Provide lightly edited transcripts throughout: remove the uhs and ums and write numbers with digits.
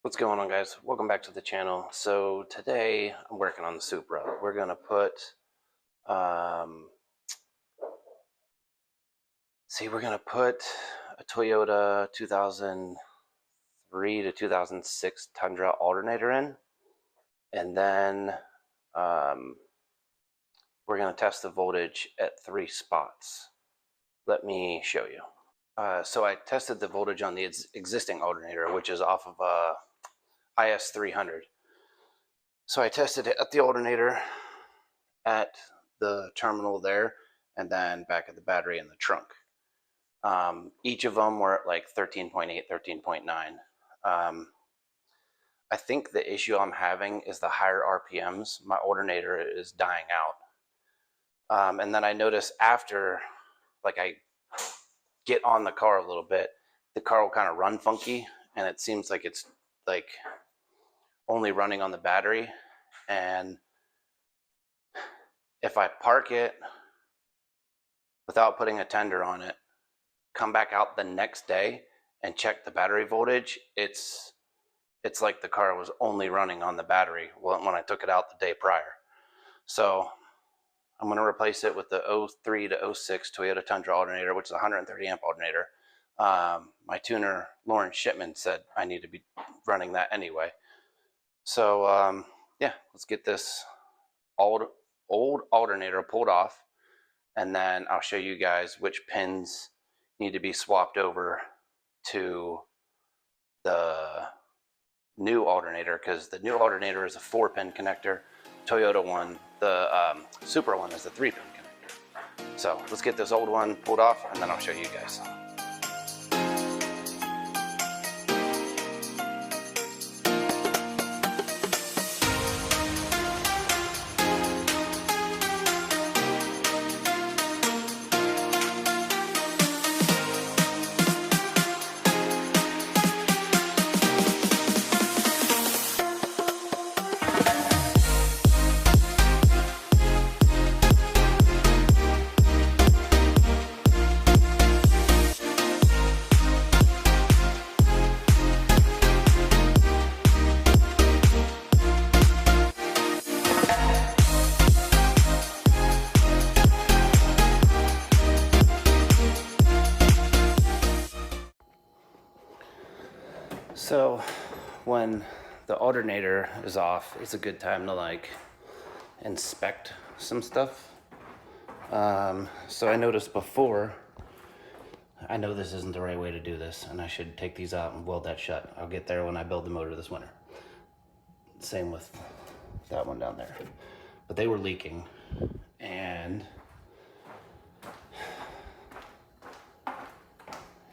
What's going on, guys? Welcome back to the channel. So today I'm working on the Supra. We're gonna put a Toyota 2003 to 2006 Tundra alternator in, and then we're gonna test the voltage at 3 spots. Let me show you. So I tested the voltage on the existing alternator, which is off of IS 300. So I tested it at the alternator, at the terminal there, and then back at the battery in the trunk. Each of them were at like 13.8, 13.9. I think the issue I'm having is the higher RPMs. My alternator is dying out. And then I notice after, like, I get on the car a little bit, the car will kind of run funky, and it seems like it's like only running on the battery. And if I park it without putting a tender on it, come back out the next day and check the battery voltage, it's like the car was only running on the battery when I took it out the day prior. So I'm going to replace it with the 03 to 06 Toyota Tundra alternator, which is a 130 amp alternator. My tuner, Lauren Shipman, said I need to be running that anyway. So yeah, let's get this old alternator pulled off, and then I'll show you guys which pins need to be swapped over to the new alternator, because the new alternator is a 4-pin connector. Toyota one, the Supra one, is a 3-pin connector. So let's get this old one pulled off, and then I'll show you guys. So when the alternator is off, it's a good time to like inspect some stuff. So I noticed before, I know this isn't the right way to do this, and I should take these out and weld that shut. I'll get there when I build the motor this winter. Same with that one down there. But they were leaking, and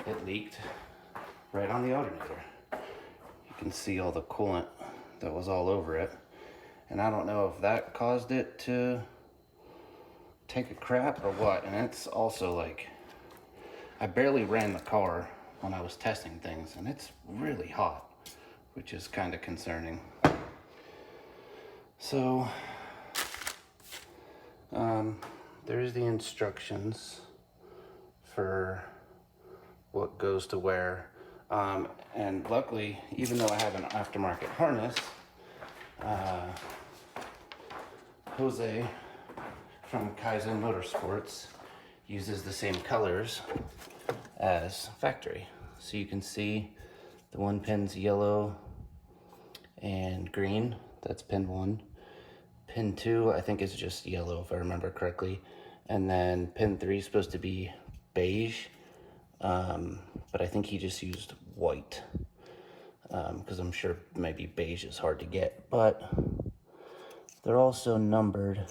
it leaked right on the alternator. You can see all the coolant that was all over it, and I don't know if that caused it to take a crap or what. And it's also like, I barely ran the car when I was testing things, and it's really hot, which is kind of concerning. So there's the instructions for what goes to where. And luckily, even though I have an aftermarket harness, Jose from Kaizen Motorsports uses the same colors as factory. So you can see the one pin's yellow and green. That's pin 1. Pin 2, I think, is just yellow, if I remember correctly. And then pin 3 is supposed to be beige. But I think he just used white, because I'm sure maybe beige is hard to get, but they're also numbered,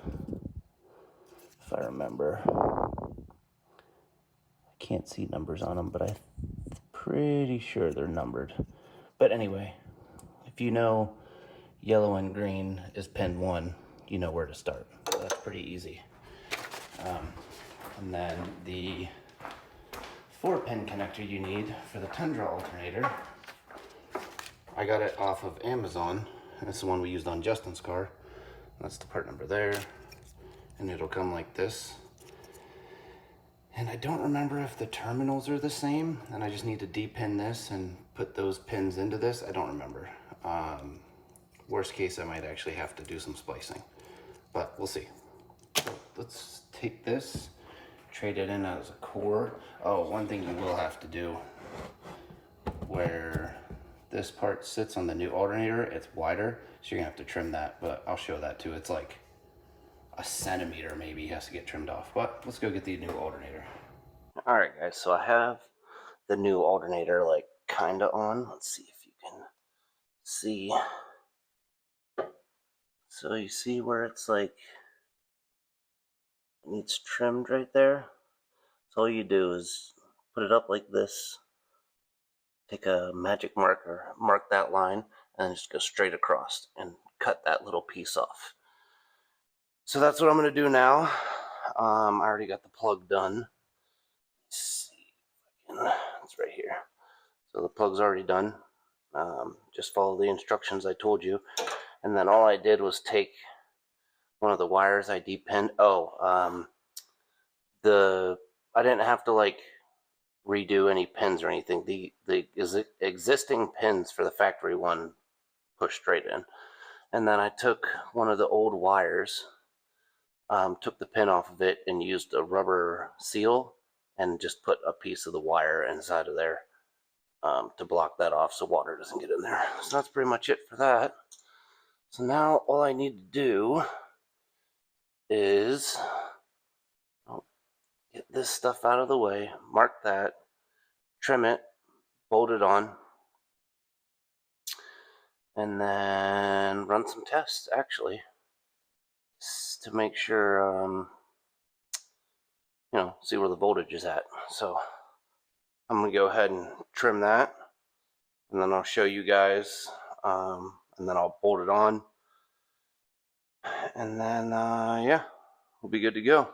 if I remember. I can't see numbers on them, but I'm pretty sure they're numbered. But anyway, if you know yellow and green is pin 1, you know where to start. So that's pretty easy. And then the 4-pin connector you need for the Tundra alternator, I got it off of Amazon, and it's the one we used on Justin's car. That's the part number there, and it'll come like this. And I don't remember if the terminals are the same, and I just need to depin this and put those pins into this. I don't remember. Worst case, I might actually have to do some splicing, but we'll see. So let's take this, trade it in as a core. Oh, one thing you will have to do, where this part sits on the new alternator, it's wider, so you're gonna have to trim that, but I'll show that too. It's like a centimeter maybe has to get trimmed off, but let's go get the new alternator. All right, guys, so I have the new alternator like kind of on. Let's see if you can see. So you see where it's like it needs trimmed right there? So all you do is put it up like this, take a magic marker, mark that line, and just go straight across and cut that little piece off. So that's what I'm going to do now. I already got the plug done. Let's see if I can, it's right here. So the plug's already done. Just follow the instructions I told you. And then all I did was take one of the wires I depinned. I didn't have to like redo any pins or anything. The existing pins for the factory one pushed straight in. And then I took one of the old wires, took the pin off of it and used a rubber seal and just put a piece of the wire inside of there to block that off so water doesn't get in there. So that's pretty much it for that. So now all I need to do is get this stuff out of the way, mark that, trim it, bolt it on, and then run some tests actually to make sure, see where the voltage is at. So I'm gonna go ahead and trim that, and then I'll show you guys, and then I'll bolt it on, and then yeah, we'll be good to go.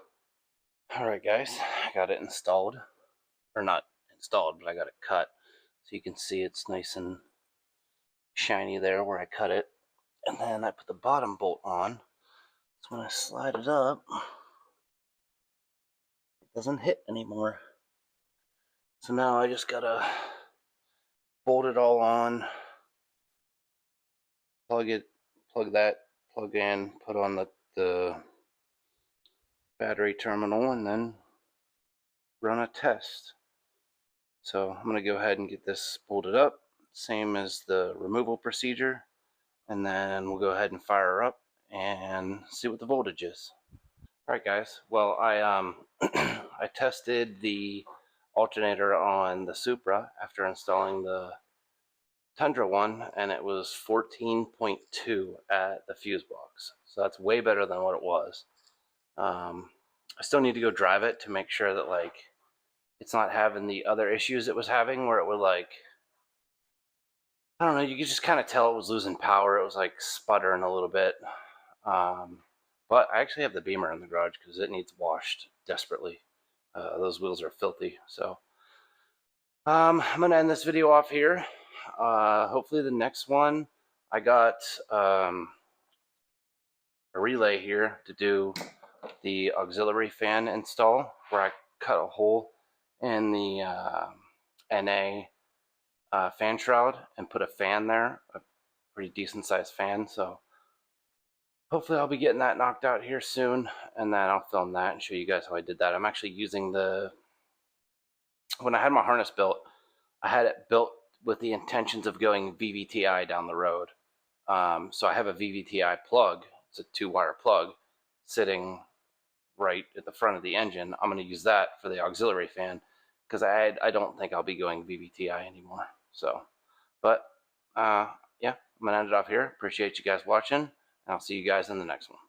All right, guys, I got it installed, or not installed, but I got it cut, so you can see it's nice and shiny there where I cut it. And then I put the bottom bolt on, so when I slide it up, it doesn't hit anymore. So now I just gotta bolt it all on, plug that plug in, put on the battery terminal, and then run a test. So I'm going to go ahead and get this bolted up, same as the removal procedure, and then we'll go ahead and fire her up and see what the voltage is. All right, guys. Well, I I tested the alternator on the Supra after installing the Tundra one, and it was 14.2 at the fuse box. So that's way better than what it was. I still need to go drive it to make sure that like it's not having the other issues it was having where it would like, I don't know, you could just kind of tell it was losing power. It was like sputtering a little bit. But I actually have the Beamer in the garage because it needs washed desperately. Those wheels are filthy. So I'm going to end this video off here. Hopefully the next one, I got a relay here to do the auxiliary fan install, where I cut a hole in the NA fan shroud and put a fan there, a pretty decent sized fan. So hopefully I'll be getting that knocked out here soon, and then I'll film that and show you guys how I did that. I'm actually using when I had my harness built, I had it built with the intentions of going VVTi down the road. So I have a VVTi plug. It's a 2-wire plug sitting right at the front of the engine. I'm going to use that for the auxiliary fan because I don't think I'll be going VVTi anymore. So, but yeah, I'm going to end it off here. Appreciate you guys watching, and I'll see you guys in the next one.